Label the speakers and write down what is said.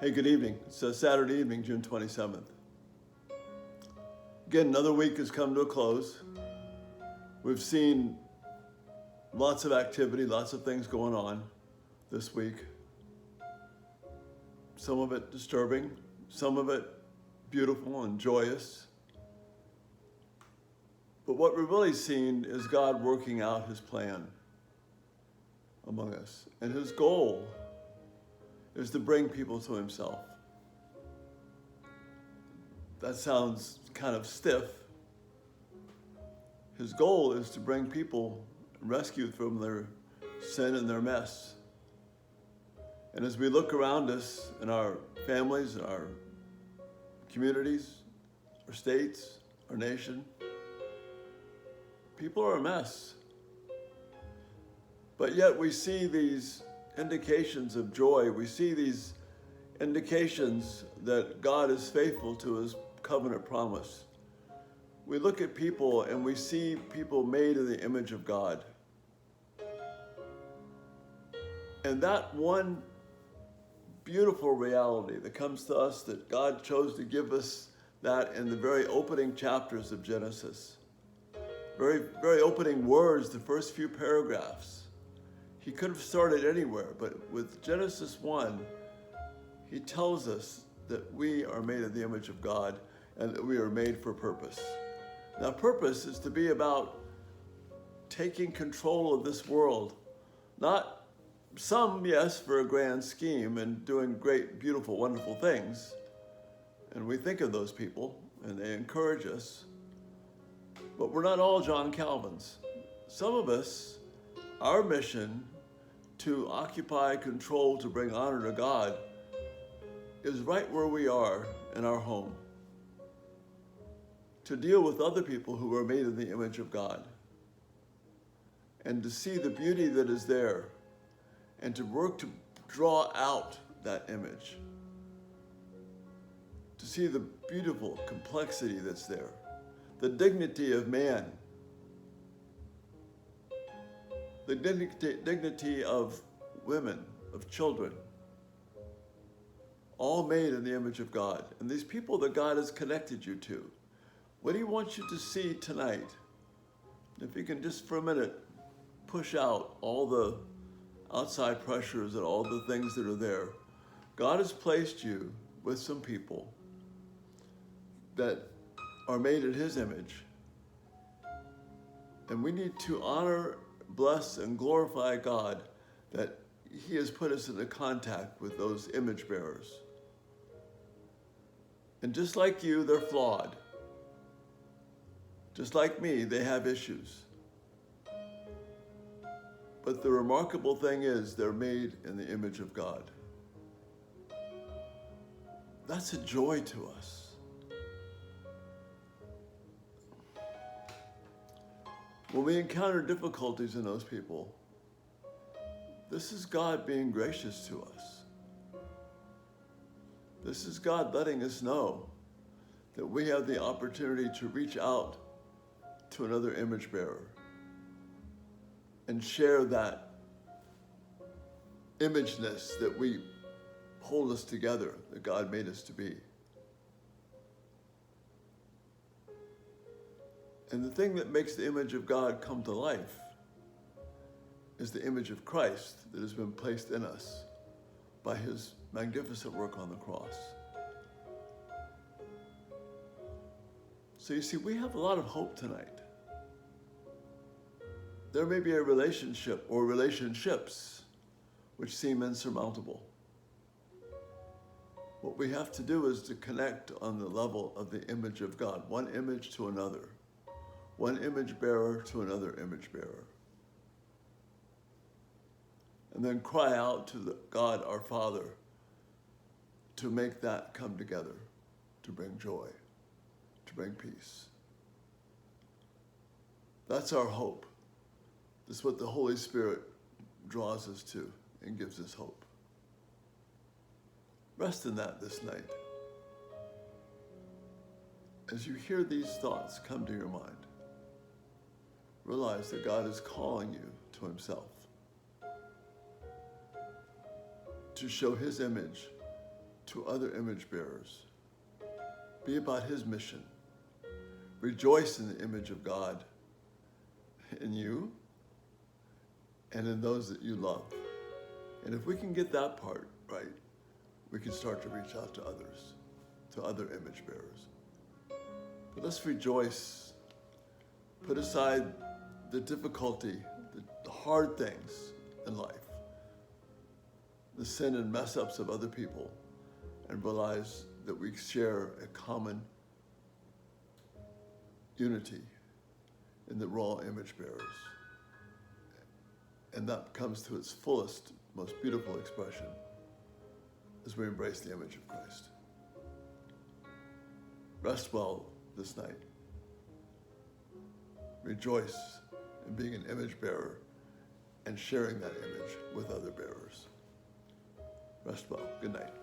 Speaker 1: Hey, good evening. It's Saturday evening, June 27th. Again, another week has come to a close. We've seen lots of activity, lots of things going on this week. Some of it disturbing, some of it beautiful and joyous. But what we've really seen is God working out his plan among us. And his goal is to bring people to himself. That sounds kind of stiff. His goal is to bring people rescued from their sin and their mess. And as we look around us in our families, in our communities, our states, our nation, people are a mess. But yet we see these indications of joy. We see these indications that God is faithful to his covenant promise. We look at people and we see people made in the image of God. And that one beautiful reality that comes to us, that God chose to give us that in the very opening chapters of Genesis. Very, very opening words, the first few paragraphs. He could have started anywhere, but with Genesis 1, he tells us that we are made in the image of God and that we are made for purpose. Now, purpose is to be about taking control of this world. Not some, yes, for a grand scheme and doing great, beautiful, wonderful things. And we think of those people and they encourage us. But we're not all John Calvins. Some of us, our mission to occupy control, to bring honor to God, is right where we are in our home. To deal with other people who are made in the image of God. And to see the beauty that is there. And to work to draw out that image. To see the beautiful complexity that's there. The dignity of man. The dignity of women, of children, all made in the image of God. And these people that God has connected you to, what he wants you to see tonight, if you can just for a minute push out all the outside pressures and all the things that are there, God has placed you with some people that are made in his image. And we need to honor, bless, and glorify God that he has put us into contact with those image bearers. And just like you, they're flawed. Just like me, they have issues. But the remarkable thing is they're made in the image of God. That's a joy to us. When we encounter difficulties in those people, this is God being gracious to us. This is God letting us know that we have the opportunity to reach out to another image bearer and share that imageness that we hold us together, that God made us to be. And the thing that makes the image of God come to life is the image of Christ that has been placed in us by his magnificent work on the cross. So you see, we have a lot of hope tonight. There may be a relationship or relationships which seem insurmountable. What we have to do is to connect on the level of the image of God, one image to another. One image bearer to another image bearer. And then cry out to God our Father to make that come together, to bring joy, to bring peace. That's our hope. That's what the Holy Spirit draws us to and gives us hope. Rest in that this night. As you hear these thoughts come to your mind, realize that God is calling you to himself, to show his image to other image bearers. Be about his mission. Rejoice in the image of God in you and in those that you love. And if we can get that part right, we can start to reach out to others, to other image bearers. But let's rejoice. Put aside the difficulty, the hard things in life, the sin and mess ups of other people, and realize that we share a common unity in that we're all image bearers. And that comes to its fullest, most beautiful expression as we embrace the image of Christ. Rest well this night. Rejoice in being an image bearer and sharing that image with other bearers. Rest well. Good night.